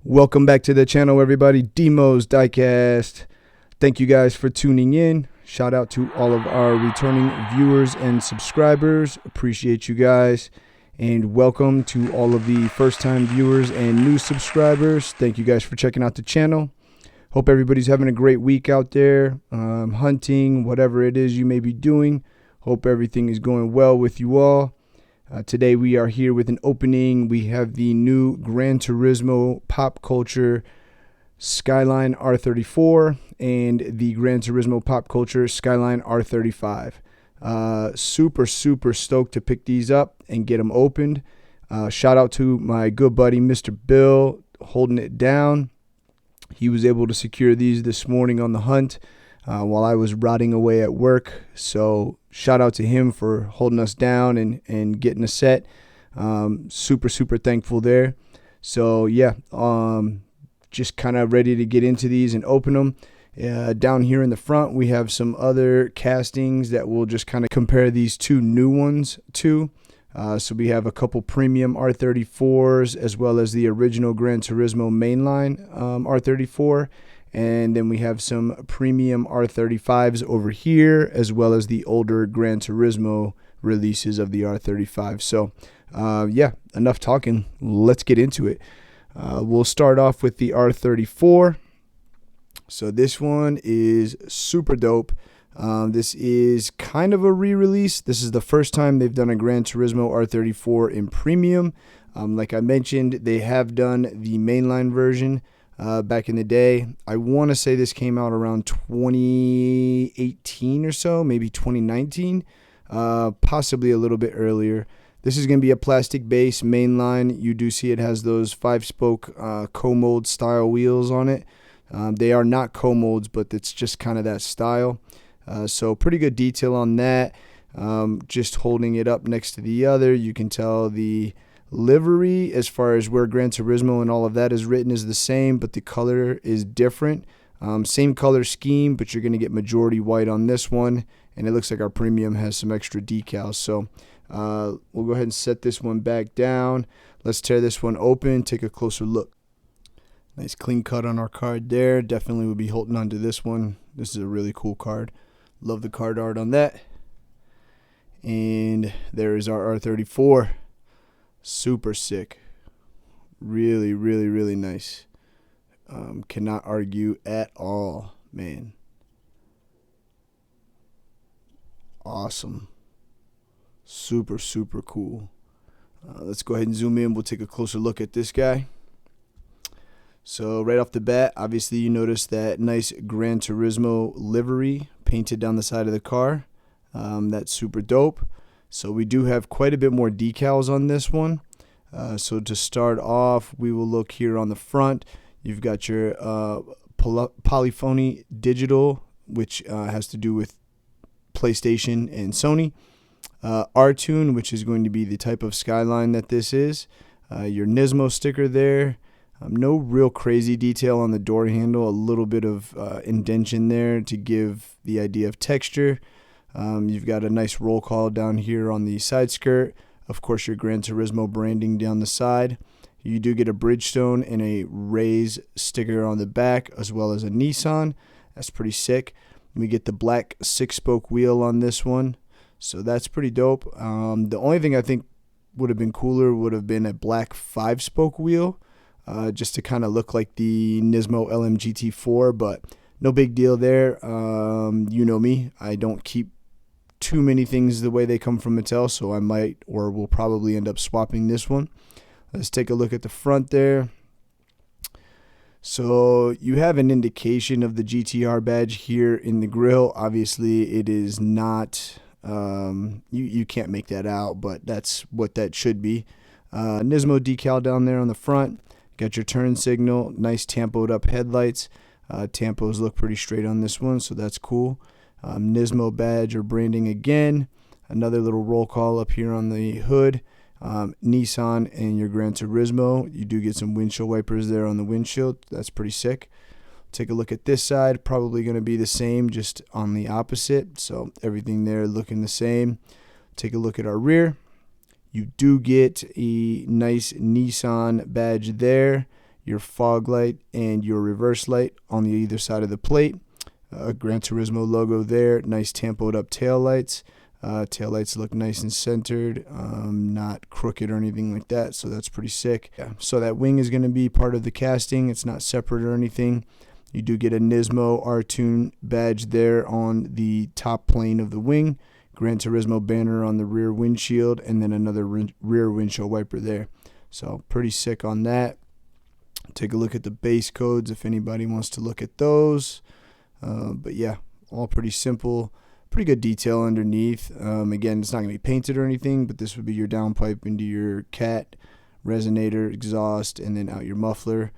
Welcome back to the channel, everybody. Demo's Diecast. Thank you guys for tuning in. Shout out to all of our returning viewers and subscribers. Appreciate you guys. And welcome to all of the first-time viewers and new subscribers. Thank you guys for checking out the channel. Hope everybody's having a great week out there, hunting, whatever it is you may be doing. Hope everything is going well with you all. Today we are here with an opening. We have the new Gran Turismo Pop Culture Skyline R34 and the Gran Turismo Pop Culture Skyline R35. Super stoked to pick these up and get them opened. Shout out to my good buddy Mr. Bill holding it down. He was able to secure these this morning on the hunt while I was rotting away at work. So shout out to him for holding us down and getting a set. Super thankful there. So yeah, just kind of ready to get into these and open them. Down here in the front, we have some other castings that we'll just kind of compare these two new ones to. So we have a couple premium R34s as well as the original Gran Turismo mainline R34. And then we have some premium R35s over here, as well as the older Gran Turismo releases of the R35. So, yeah, enough talking. Let's get into it. We'll start off with the R34. So this one is super dope. This is kind of a re-release. This is the first time they've done a Gran Turismo R34 in premium. Like I mentioned, they have done the mainline version back in the day. I want to say this came out around 2018 or so, maybe 2019, possibly a little bit earlier. This is going to be a plastic base mainline. You do see it has those 5-spoke co-mold style wheels on it. They are not co-molds, but it's just kind of that style. So pretty good detail on that. Just holding it up next to the other, you can tell the livery as far as where Gran Turismo and all of that is written is the same, but the color is different. Same color scheme, but you're going to get majority white on this one, and it looks like our premium has some extra decals. So we'll go ahead and set this one back down. Let's tear this one open, take a closer look. Nice clean cut on our card there. Definitely would be holding on to this one. This is a really cool card. Love the card art on that. And there is our R34. Super sick. Really nice. Cannot argue at all, man. Awesome. Super cool. Let's go ahead and zoom in. We'll take a closer look at this guy. So right off the bat, obviously you notice that nice Gran Turismo livery painted down the side of the car. That's super dope. So we do have quite a bit more decals on this one. So to start off, we will look here on the front. You've got your polyphony digital, which has to do with PlayStation and Sony. R-Tune, which is going to be the type of Skyline that this is. Your Nismo sticker there. No real crazy detail on the door handle. A little bit of indentation there to give the idea of texture. You've got a nice roll call down here on the side skirt. Of course, your Gran Turismo branding down the side. You do get a Bridgestone and a Rays sticker on the back, as well as a Nissan. That's pretty sick. We get the black 6-spoke wheel on this one. So that's pretty dope. The only thing I think would have been cooler would have been a black 5-spoke wheel, just to kind of look like the Nismo LMGT4, but no big deal there. You know me, I don't keep too many things the way they come from Mattel, so I might or will probably end up swapping this one. Let's take a look at the front there. So you have an indication of the GTR badge here in the grill. Obviously it is not, you can't make that out, but that's what that should be. Nismo decal down there on the front. Got your turn signal, nice tampoed up headlights. Tampos look pretty straight on this one, so that's cool. Nismo badge or branding again. Another little roll call up here on the hood. Nissan and your Gran Turismo. You do get some windshield wipers there on the windshield. That's pretty sick. Take a look at this side. Probably going to be the same, just on the opposite. So everything there looking the same. Take a look at our rear. You do get a nice Nissan badge there. Your fog light and your reverse light on the either side of the plate. Gran Turismo logo there. Nice tampoed up tail lights. Tail lights look nice and centered, not crooked or anything like that, so that's pretty sick. Yeah. So that wing is going to be part of the casting. It's not separate or anything. You do get a Nismo R-Tune badge there on the top plane of the wing. Gran Turismo banner on the rear windshield, and then another rear windshield wiper there. So pretty sick on that. Take a look at the base codes if anybody wants to look at those. But yeah, all pretty simple. Pretty good detail underneath. Again, it's not going to be painted or anything, but this would be your downpipe into your cat, resonator, exhaust, and then out your muffler.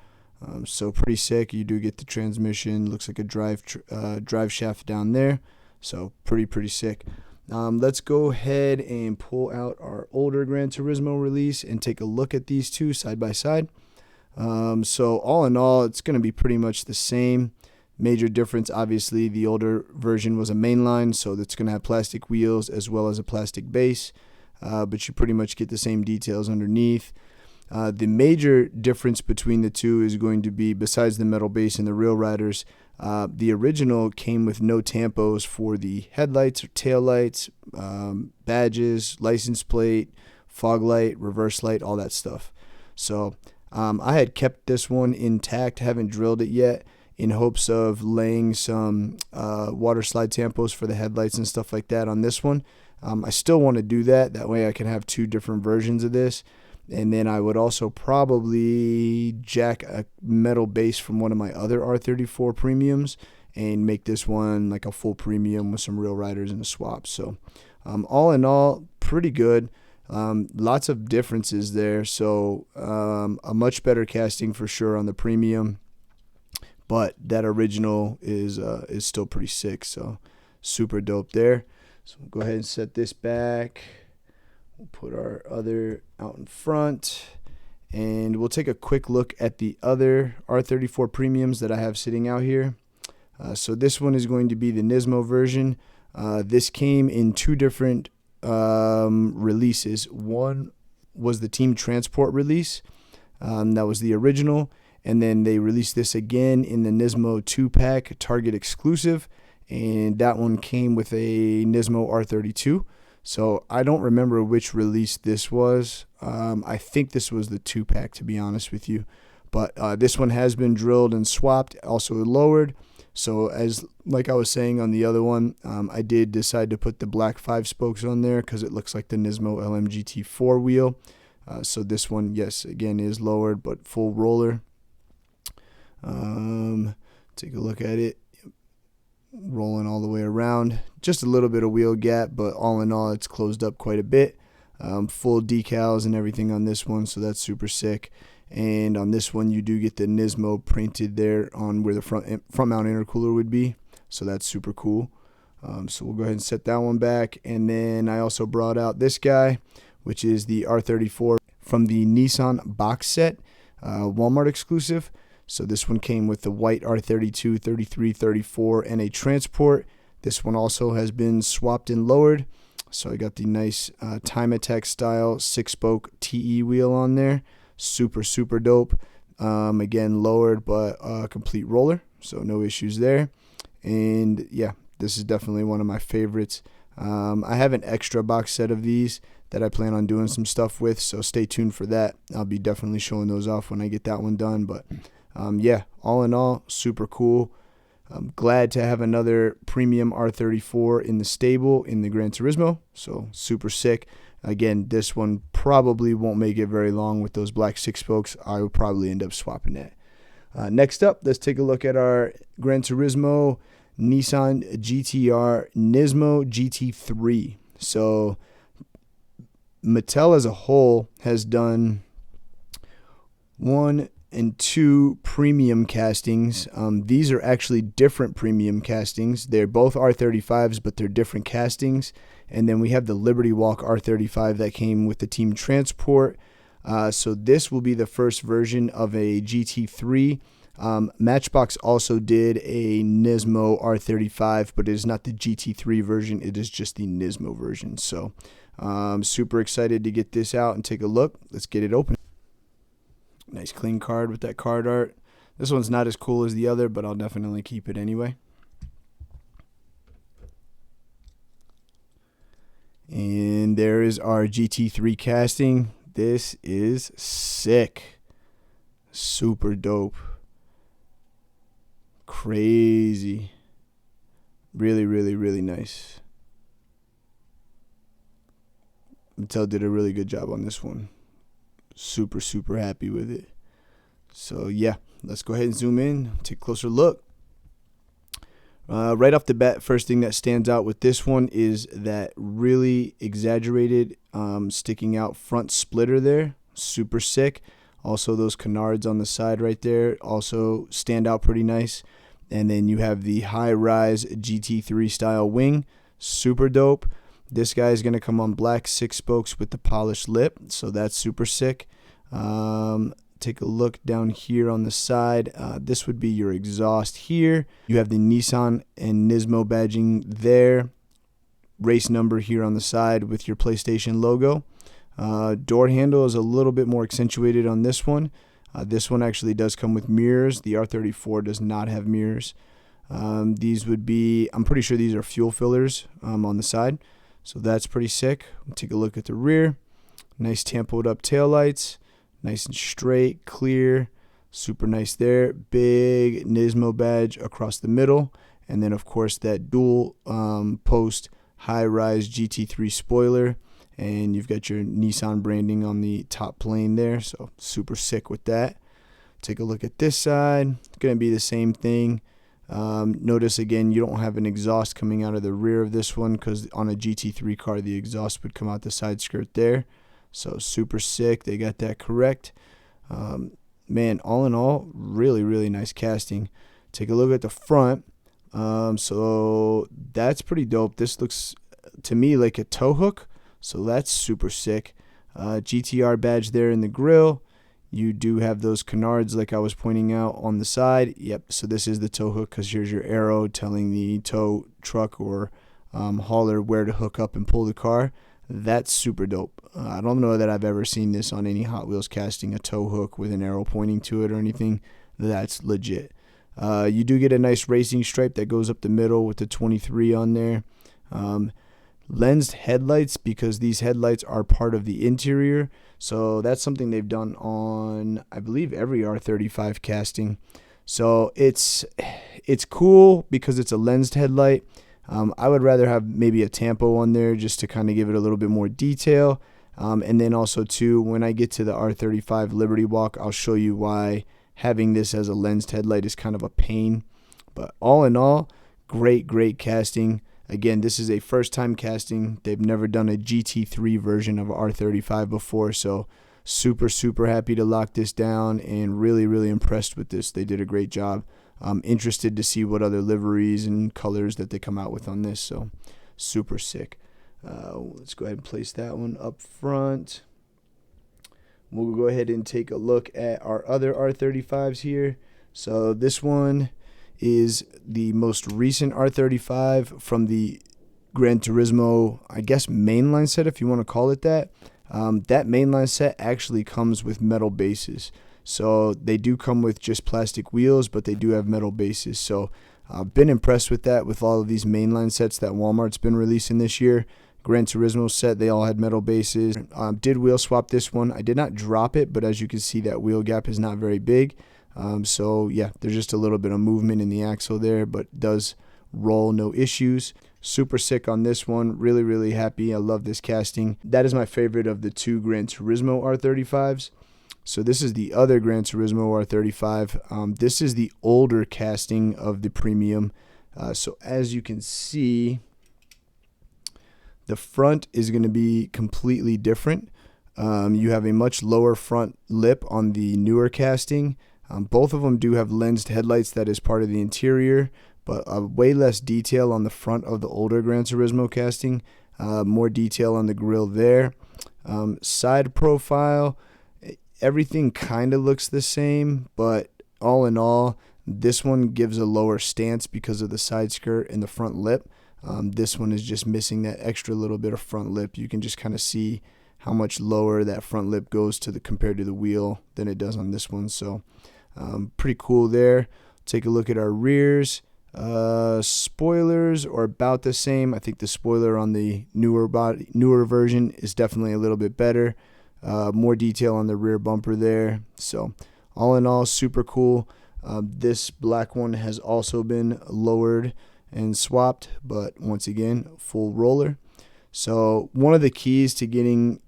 So pretty sick. You do get the transmission. Looks like a drive shaft down there. So pretty sick. Let's go ahead and pull out our older Gran Turismo release and take a look at these two side by side. So all in all, it's going to be pretty much the same. Major difference, obviously, the older version was a mainline, so that's going to have plastic wheels as well as a plastic base, but you pretty much get the same details underneath. The major difference between the two is going to be, besides the metal base and the rail riders, the original came with no tampos for the headlights or tail lights, badges, license plate, fog light, reverse light, all that stuff. So I had kept this one intact, haven't drilled it yet, in hopes of laying some water slide tampos for the headlights and stuff like that on this one. I still want to do that. That way I can have two different versions of this. And then I would also probably jack a metal base from one of my other R34 premiums and make this one like a full premium with some real riders and a swap. So all in all, pretty good. Lots of differences there. So a much better casting for sure on the premium. But that original is still pretty sick, so super dope there. So we'll go ahead and set this back. We'll put our other out in front, and we'll take a quick look at the other R34 premiums that I have sitting out here. So this one is going to be the Nismo version. This came in two different releases. One was the Team Transport release. That was the original. And then they released this again in the Nismo 2-pack Target exclusive, and that one came with a Nismo R32. So I don't remember which release this was. I think this was the 2-pack, to be honest with you. But this one has been drilled and swapped, also lowered. So like I was saying on the other one, I did decide to put the black 5 spokes on there because it looks like the Nismo LMGT4 wheel. So this one, yes, again, is lowered, but full roller. Take a look at it, rolling all the way around, just a little bit of wheel gap, but all in all it's closed up quite a bit. Full decals and everything on this one, so that's super sick. And on this one you do get the Nismo printed there on where the front mount intercooler would be, so that's super cool. So we'll go ahead and set that one back. And then I also brought out this guy, which is the R34 from the Nissan box set, Walmart exclusive. So this one came with the white R32, 33, 34, and a transport. This one also has been swapped and lowered. So I got the nice Time Attack style 6-spoke TE wheel on there. Super dope. Again, lowered, but complete roller. So no issues there. And yeah, this is definitely one of my favorites. I have an extra box set of these that I plan on doing some stuff with. So stay tuned for that. I'll be definitely showing those off when I get that one done. But yeah, all in all, super cool. I'm glad to have another premium R34 in the stable in the Gran Turismo, so super sick. Again, this one probably won't make it very long with those black 6 spokes. I will probably end up swapping that. Next up, let's take a look at our Gran Turismo Nissan GTR Nismo GT3. So Mattel as a whole has done 1, and two premium castings. These are actually different premium castings. They're both R35s, but they're different castings. And then we have the Liberty Walk R35 that came with the Team Transport. So this will be the first version of a GT3. Matchbox also did a Nismo R35, but it is not the GT3 version. It is just the Nismo version. So I'm super excited to get this out and take a look. Let's get it open. Nice clean card with that card art. This one's not as cool as the other, but I'll definitely keep it anyway. And there is our GT3 casting. This is sick. Super dope. Crazy. Really, really, really nice. Mattel did a really good job on this one. Super, super happy with it. So yeah, let's go ahead and zoom in, take a closer look. Right off the bat, first thing that stands out with this one is that really exaggerated sticking out front splitter there. Super sick. Also those canards on the side right there also stand out pretty nice. And then you have the high-rise GT3 style wing. Super dope. This guy is going to come on black 6 spokes with the polished lip, so that's super sick. Take a look down here on the side. This would be your exhaust here. You have the Nissan and Nismo badging there. Race number here on the side with your PlayStation logo. Door handle is a little bit more accentuated on this one. This one actually does come with mirrors. The R34 does not have mirrors. These would be, I'm pretty sure these are fuel fillers on the side. So that's pretty sick. We'll take a look at the rear. Nice tampoed up taillights. Nice and straight, clear. Super nice there. Big Nismo badge across the middle. And then, of course, that dual post high-rise GT3 spoiler. And you've got your Nissan branding on the top plane there. So super sick with that. Take a look at this side. It's going to be the same thing. Notice again, you don't have an exhaust coming out of the rear of this one because on a GT3 car, the exhaust would come out the side skirt there. So super sick. They got that correct. Man, all in all, really, really nice casting. Take a look at the front. So that's pretty dope. This looks to me like a tow hook. So that's super sick. GTR badge there in the grill. You do have those canards like I was pointing out on the side. Yep, so this is the tow hook because here's your arrow telling the tow truck or hauler where to hook up and pull the car. That's super dope. I don't know that I've ever seen this on any Hot Wheels casting, a tow hook with an arrow pointing to it or anything. That's legit. You do get a nice racing stripe that goes up the middle with the 23 on there. Lensed headlights because these headlights are part of the interior. So that's something they've done on, I believe, every R35 casting. So it's cool because it's a lensed headlight. I would rather have maybe a tampo on there just to kind of give it a little bit more detail. And then also too, when I get to the R35 Liberty Walk, I'll show you why having this as a lensed headlight is kind of a pain. But all in all, great, great casting. Again, this is a first-time casting. They've never done a GT3 version of R35 before, so super, super happy to lock this down and really, really impressed with this. They did a great job. I'm interested to see what other liveries and colors that they come out with on this, so super sick. Let's go ahead and place that one up front. We'll go ahead and take a look at our other R35s here. So this one is the most recent R35 from the Gran Turismo, I guess, mainline set, if you want to call it that. That mainline set actually comes with metal bases. So they do come with just plastic wheels, but they do have metal bases. So I've been impressed with that with all of these mainline sets that Walmart's been releasing this year. Gran Turismo set, they all had metal bases. Did wheel swap this one. I did not drop it, but as you can see, that wheel gap is not very big. So yeah, there's just a little bit of movement in the axle there, but does roll, no issues. Super sick on this one. Really, really happy. I love this casting. That is my favorite of the two Gran Turismo R35s. So this is the other Gran Turismo R35. This is the older casting of the premium. So as you can see, the front is going to be completely different. You have a much lower front lip on the newer casting. Both of them do have lensed headlights that is part of the interior, but way less detail on the front of the older Gran Turismo casting. More detail on the grille there. Side profile, everything kind of looks the same, but all in all, this one gives a lower stance because of the side skirt and the front lip. This one is just missing that extra little bit of front lip. You can just kind of see how much lower that front lip goes compared to the wheel than it does on this one. So pretty cool there. Take a look at our rears. Spoilers are about the same. I think the spoiler on the newer version is definitely a little bit better. More detail on the rear bumper there. So all in all, super cool. This black one has also been lowered and swapped, but once again, full roller. So one of the keys to getting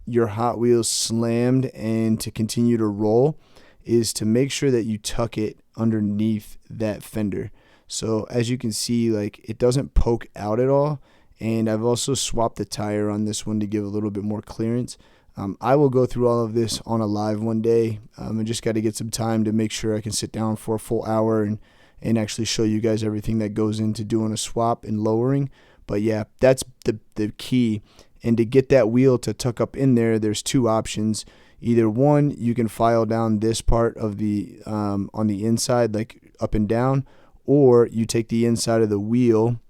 your Hot Wheels slammed and to continue to roll is to make sure that you tuck it underneath that fender. So as you can see, like, it doesn't poke out at all. And I've also swapped the tire on this one to give a little bit more clearance. I will go through all of this on a live one day. I just got to get some time to make sure I can sit down for a full hour and actually show you guys everything that goes into doing a swap and lowering. But yeah, that's the key. And to get that wheel to tuck up in there, there's two options. Either one, you can file down this part of the on the inside, like up and down, or you take the inside of the wheel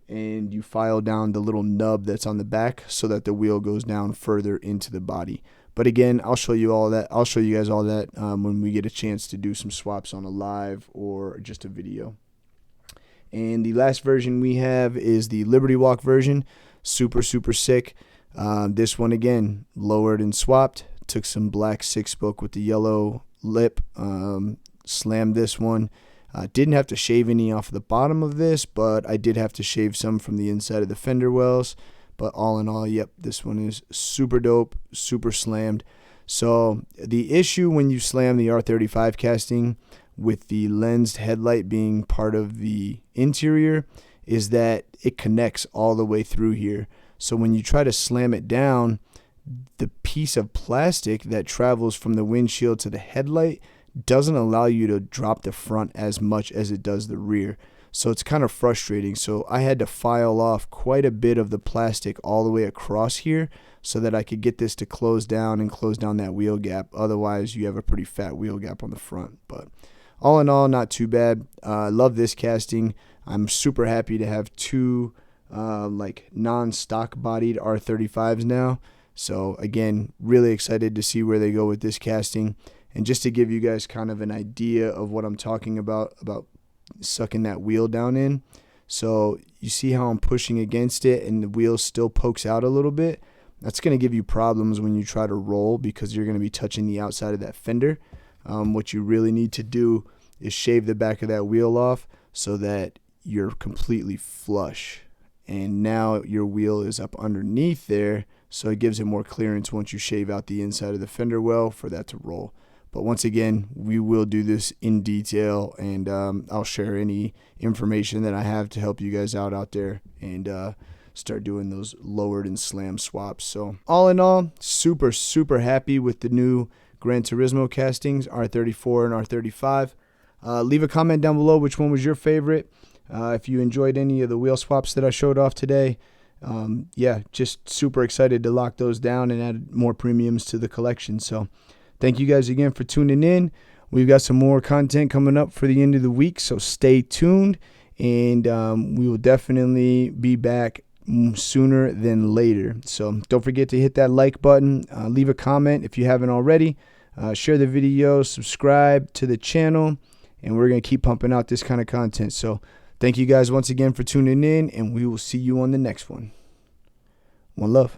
and you file down the little nub that's on the back so that the wheel goes down further into the body. But again, I'll show you all that. I'll show you guys all that when we get a chance to do some swaps on a live or just a video. And the last version we have is the Liberty Walk version. Super sick. This one again, lowered and swapped. Took some black 6-spoke with the yellow lip. Slammed this one. Didn't have to shave any off the bottom of this, but I did have to shave some from the inside of the fender wells. But all in all, yep, this one is super dope, super slammed. So the issue when you slam the R35 casting with the lensed headlight being part of the interior is that it connects all the way through here. So when you try to slam it down, the piece of plastic that travels from the windshield to the headlight doesn't allow you to drop the front as much as it does the rear. So it's kind of frustrating. So I had to file off quite a bit of the plastic all the way across here so that I could get this to close down and close down that wheel gap. Otherwise, you have a pretty fat wheel gap on the front. But all in all, not too bad. I love this casting. I'm super happy to have two like non-stock bodied R35s now. So again, really excited to see where they go with this casting. And just to give you guys kind of an idea of what I'm talking about sucking that wheel down in. So you see how I'm pushing against it and the wheel still pokes out a little bit. That's going to give you problems when you try to roll because you're going to be touching the outside of that fender. What you really need to do is shave the back of that wheel off so that you're completely flush. And now your wheel is up underneath there, so it gives it more clearance once you shave out the inside of the fender well for that to roll. But once again, we will do this in detail, and I'll share any information that I have to help you guys out there and start doing those lowered and slam swaps. So all in all, super happy with the new Gran Turismo castings, R34 and R35. Leave a comment down below which one was your favorite. If you enjoyed any of the wheel swaps that I showed off today. Yeah, just super excited to lock those down and add more premiums to the collection. So thank you guys again for tuning in. We've got some more content coming up for the end of the week, so stay tuned, and we will definitely be back sooner than later. So don't forget to hit that like button, leave a comment if you haven't already, share the video, subscribe to the channel, and we're going to keep pumping out this kind of content. So thank you guys once again for tuning in, and we will see you on the next one. One love.